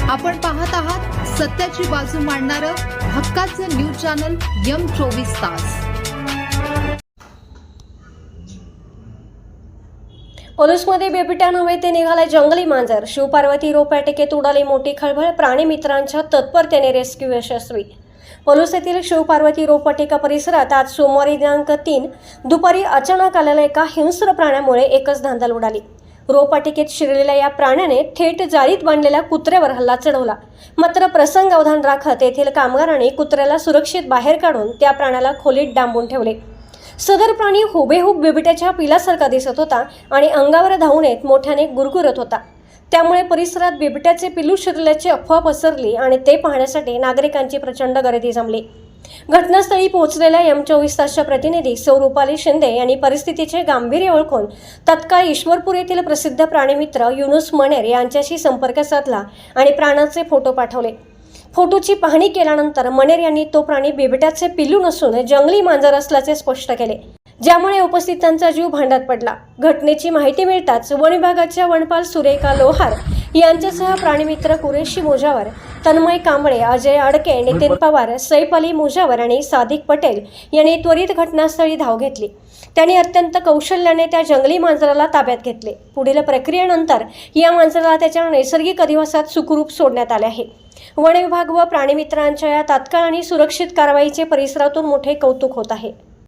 आपण पाहत आहात सत्याची बाजू मांडणारं हक्काचं न्यूज चॅनल M24 तास। पोलिसमध्ये बेबिटा नव्हे ते निघाले जंगली मांजर। शिवपार्वती रोपवाटिकेत उडाली मोठी खळबळ, प्राणी मित्रांच्या तत्परतेने रेस्क्यू यशस्वी। पोलीस येथील शिवपार्वती रोपवाटिका परिसरात आज सोमवारी दिनांक 3 दुपारी अचानक आलेल्या एका हिंस्र प्राण्यामुळे एकच धांदल उडाली। रोपवाटिकेत शिरलेल्या या प्राण्याने थेट जाळीत बांधलेल्या कुत्र्यावर हल्ला चढवला। मात्र प्रसंग अवधान राखत येथील कामगारांनी कुत्र्याला सुरक्षित बाहेर काढून त्या प्राण्याला खोलीत डांबून ठेवले। सदर प्राणी हुबेहूब बिबट्याच्या पिलासारखा दिसत होता आणि अंगावर धावून येत मोठ्याने गुरगुरत होता। त्यामुळे परिसरात बिबट्याचे पिल्लू शिरल्याची अफवा पसरली आणि ते पाहण्यासाठी नागरिकांची प्रचंड गर्दी जमली। घटनास्थळी पोहोचलेल्या M24 तासच्या प्रतिनिधी सौ रुपाली शिंदे यांनी परिस्थितीचे गांभीर्य ओळखून तत्काळ ईश्वरपूर येथील प्रसिद्ध प्राणीमित्र युनुस मनेर यांच्याशी संपर्क साधला आणि प्राण्याचे फोटो पाठवले। फोटोची पाहणी केल्यानंतर मनेर यांनी तो प्राणी बिबट्याचे पिल्लू नसून जंगली मांजर असल्याचे स्पष्ट केले, ज्यामुळे उपस्थितांचा जीव भांड्यात पडला। घटनेची माहिती मिळताच वन विभागाच्या वनपाल सुरेखा लोहार यांच्यासह प्राणीमित्र कुरेशी मुजावर, तन्मय कांबळे, अजय अडके, नितीन पवार, सैफ अली मुजावर आणि सादिक पटेल यांनी त्वरित घटनास्थळी धाव घेतली। त्यांनी अत्यंत कौशल्याने त्या जंगली मांजराला ताब्यात घेतले। पुढील प्रक्रियेनंतर या मांजराला त्याच्या नैसर्गिक अधिवासात सुखरूप सोडण्यात आले आहे। वन विभाग व प्राणीमित्रांच्या या तात्काळ आणि सुरक्षित कारवाईचे परिसरातून मोठे कौतुक होत आहे।